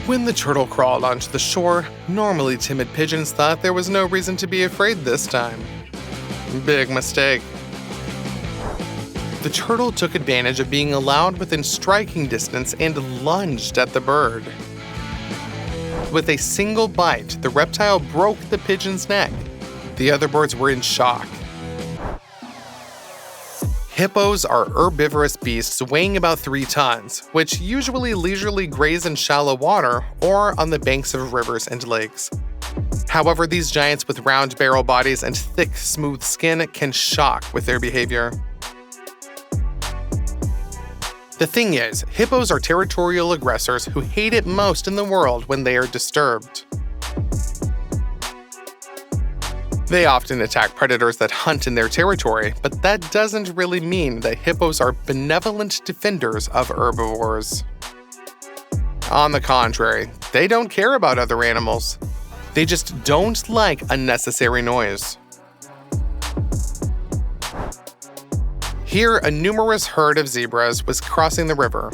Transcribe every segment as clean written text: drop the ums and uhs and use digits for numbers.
When the turtle crawled onto the shore, normally timid pigeons thought there was no reason to be afraid this time. Big mistake. The turtle took advantage of being allowed within striking distance and lunged at the bird. With a single bite, the reptile broke the pigeon's neck. The other birds were in shock. Hippos are herbivorous beasts weighing about 3 tons, which usually leisurely graze in shallow water or on the banks of rivers and lakes. However, these giants with round barrel bodies and thick, smooth skin can shock with their behavior. The thing is, hippos are territorial aggressors who hate it most in the world when they are disturbed. They often attack predators that hunt in their territory, but that doesn't really mean that hippos are benevolent defenders of herbivores. On the contrary, they don't care about other animals. They just don't like unnecessary noise. Here, a numerous herd of zebras was crossing the river.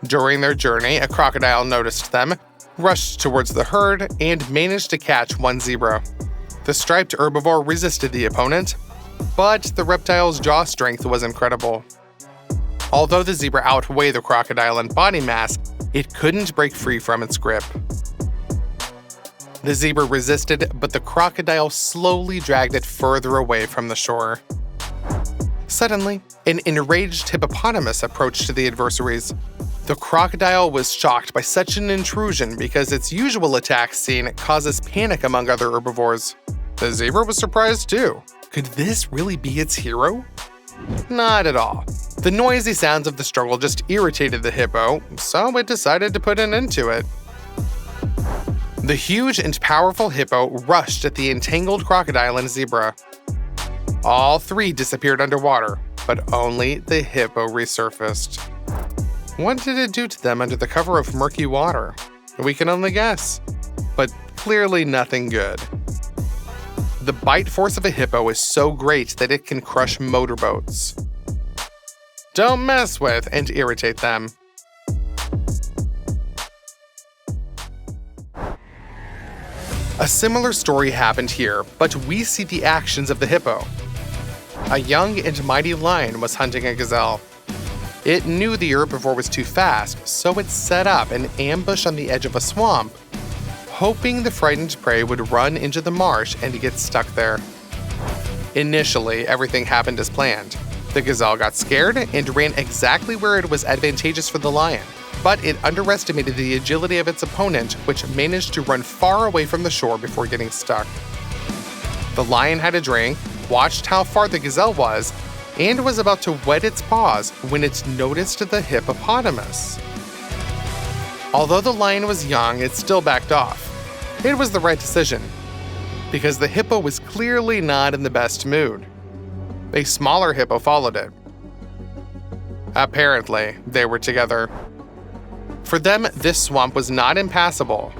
During their journey, a crocodile noticed them, rushed towards the herd, and managed to catch one zebra. The striped herbivore resisted the opponent, but the reptile's jaw strength was incredible. Although the zebra outweighed the crocodile in body mass, it couldn't break free from its grip. The zebra resisted, but the crocodile slowly dragged it further away from the shore. Suddenly, an enraged hippopotamus approached the adversaries. The crocodile was shocked by such an intrusion because its usual attack scene causes panic among other herbivores. The zebra was surprised too. Could this really be its hero? Not at all. The noisy sounds of the struggle just irritated the hippo, so it decided to put an end to it. The huge and powerful hippo rushed at the entangled crocodile and zebra. All 3 disappeared underwater, but only the hippo resurfaced. What did it do to them under the cover of murky water? We can only guess, but clearly nothing good. The bite force of a hippo is so great that it can crush motorboats. Don't mess with and irritate them. A similar story happened here, but we see the actions of the hippo. A young and mighty lion was hunting a gazelle. It knew the herbivore was too fast, so it set up an ambush on the edge of a swamp, hoping the frightened prey would run into the marsh and get stuck there. Initially, everything happened as planned. The gazelle got scared and ran exactly where it was advantageous for the lion, but it underestimated the agility of its opponent, which managed to run far away from the shore before getting stuck. The lion had a drink, watched how far the gazelle was, and was about to wet its paws when it noticed the hippopotamus. Although the lion was young, it still backed off. It was the right decision, because the hippo was clearly not in the best mood. A smaller hippo followed it. Apparently, they were together. For them, this swamp was not impassable.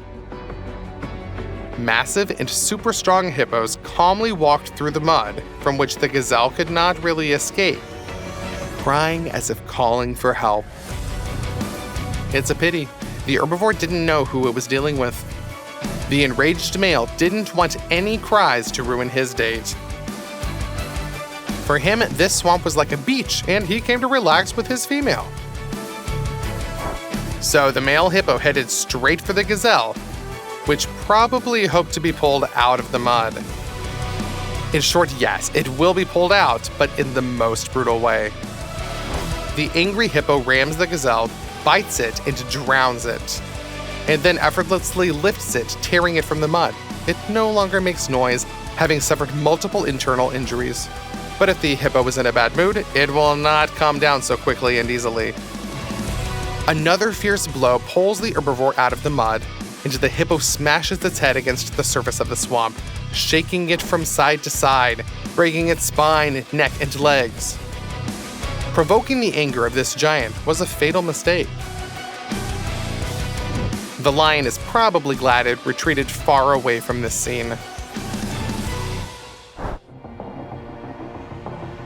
Massive and super strong hippos calmly walked through the mud, from which the gazelle could not really escape, crying as if calling for help. It's a pity. The herbivore didn't know who it was dealing with. The enraged male didn't want any cries to ruin his date. For him, this swamp was like a beach, and he came to relax with his female. So the male hippo headed straight for the gazelle, which probably hoped to be pulled out of the mud. In short, yes, it will be pulled out, but in the most brutal way. The angry hippo rams the gazelle, bites it, and drowns it, and then effortlessly lifts it, tearing it from the mud. It no longer makes noise, having suffered multiple internal injuries. But if the hippo is in a bad mood, it will not calm down so quickly and easily. Another fierce blow pulls the herbivore out of the mud, and the hippo smashes its head against the surface of the swamp, shaking it from side to side, breaking its spine, neck, and legs. Provoking the anger of this giant was a fatal mistake. The lion is probably glad it retreated far away from this scene.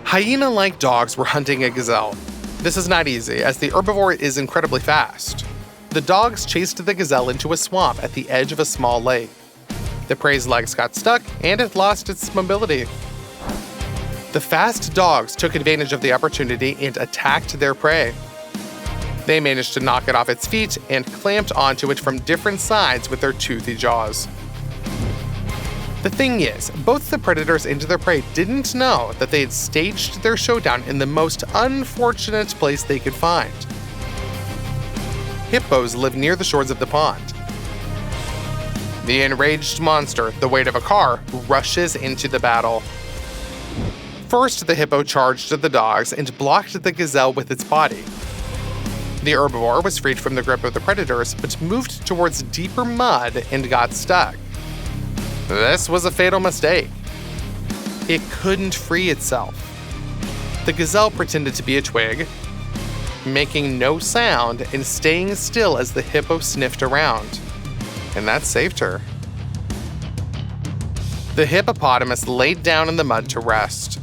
Hyena-like dogs were hunting a gazelle. This is not easy, as the herbivore is incredibly fast. the dogs chased the gazelle into a swamp at the edge of a small lake. The prey's legs got stuck, and it lost its mobility. The fast dogs took advantage of the opportunity and attacked their prey. They managed to knock it off its feet and clamped onto it from different sides with their toothy jaws. The thing is, both the predators and their prey didn't know that they had staged their showdown in the most unfortunate place they could find. Hippos live near the shores of the pond. The enraged monster, the weight of a car, rushes into the battle. First, the hippo charged at the dogs and blocked the gazelle with its body. The herbivore was freed from the grip of the predators, but moved towards deeper mud and got stuck. This was a fatal mistake. It couldn't free itself. The gazelle pretended to be a twig, making no sound and staying still as the hippo sniffed around. And that saved her. The hippopotamus laid down in the mud to rest.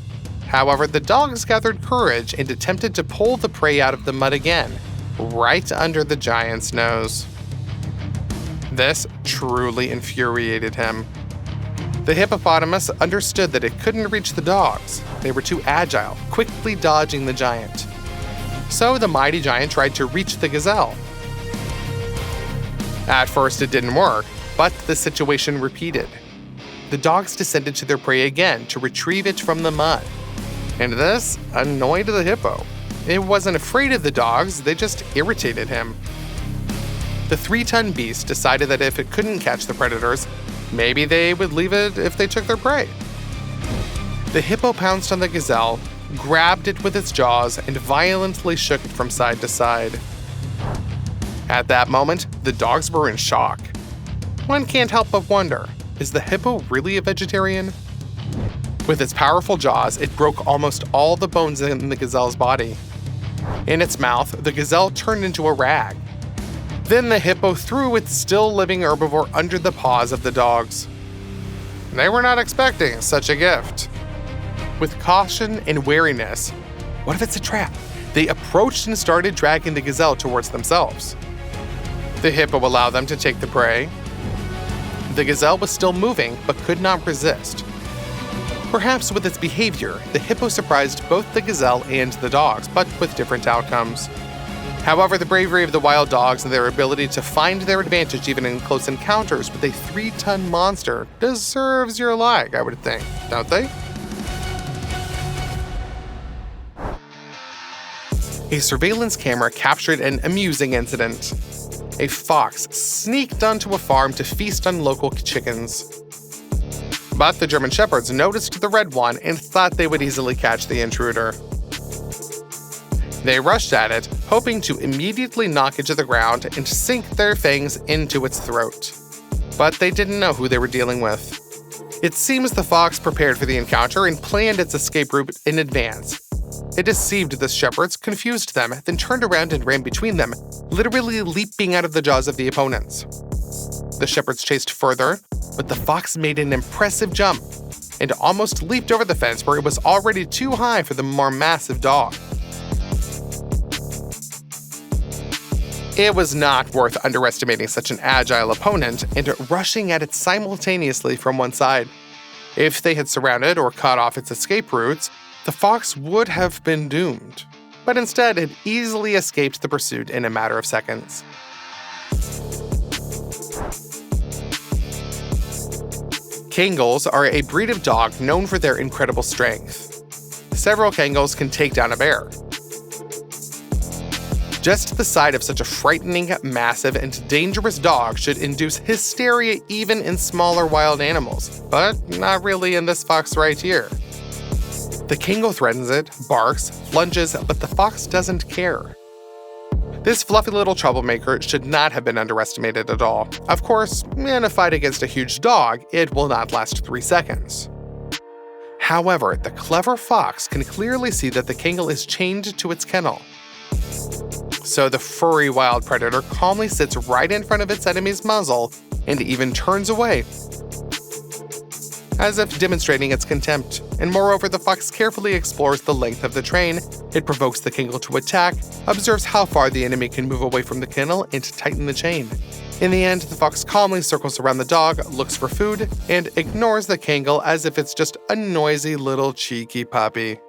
However, the dogs gathered courage and attempted to pull the prey out of the mud again, right under the giant's nose. This truly infuriated him. The hippopotamus understood that it couldn't reach the dogs. They were too agile, quickly dodging the giant. So the mighty giant tried to reach the gazelle. At first it didn't work, but the situation repeated. The dogs descended to their prey again to retrieve it from the mud. And this annoyed the hippo. It wasn't afraid of the dogs, they just irritated him. The 3-ton beast decided that if it couldn't catch the predators, maybe they would leave it if they took their prey. The hippo pounced on the gazelle, grabbed it with its jaws, and violently shook it from side to side. At that moment, the dogs were in shock. One can't help but wonder, is the hippo really a vegetarian? With its powerful jaws, it broke almost all the bones in the gazelle's body. In its mouth, the gazelle turned into a rag. Then the hippo threw its still-living herbivore under the paws of the dogs. They were not expecting such a gift. With caution and wariness, what if it's a trap? They approached and started dragging the gazelle towards themselves. The hippo allowed them to take the prey. The gazelle was still moving, but could not resist. Perhaps with its behavior, the hippo surprised both the gazelle and the dogs, but with different outcomes. However, the bravery of the wild dogs and their ability to find their advantage even in close encounters with a 3-ton monster deserves your like, I would think, don't they? A surveillance camera captured an amusing incident. A fox sneaked onto a farm to feast on local chickens. But the German shepherds noticed the red one and thought they would easily catch the intruder. They rushed at it, hoping to immediately knock it to the ground and sink their fangs into its throat. But they didn't know who they were dealing with. It seems the fox prepared for the encounter and planned its escape route in advance. It deceived the shepherds, confused them, then turned around and ran between them, literally leaping out of the jaws of the opponents. The shepherds chased further, but the fox made an impressive jump and almost leaped over the fence where it was already too high for the more massive dog. It was not worth underestimating such an agile opponent and rushing at it simultaneously from one side. If they had surrounded or cut off its escape routes, the fox would have been doomed. But instead, it easily escaped the pursuit in a matter of seconds. Kangals are a breed of dog known for their incredible strength. Several Kangals can take down a bear. Just the sight of such a frightening, massive, and dangerous dog should induce hysteria even in smaller wild animals, but not really in this fox right here. The Kangal threatens it, barks, lunges, but the fox doesn't care. This fluffy little troublemaker should not have been underestimated at all. Of course, in a fight against a huge dog, it will not last 3 seconds. However, the clever fox can clearly see that the Kangal is chained to its kennel. So the furry wild predator calmly sits right in front of its enemy's muzzle and even turns away. as if demonstrating its contempt. And moreover, the fox carefully explores the length of the train. It provokes the kennel to attack, observes how far the enemy can move away from the kennel, and to tighten the chain. In the end, the fox calmly circles around the dog, looks for food, and ignores the kennel as if it's just a noisy little cheeky puppy.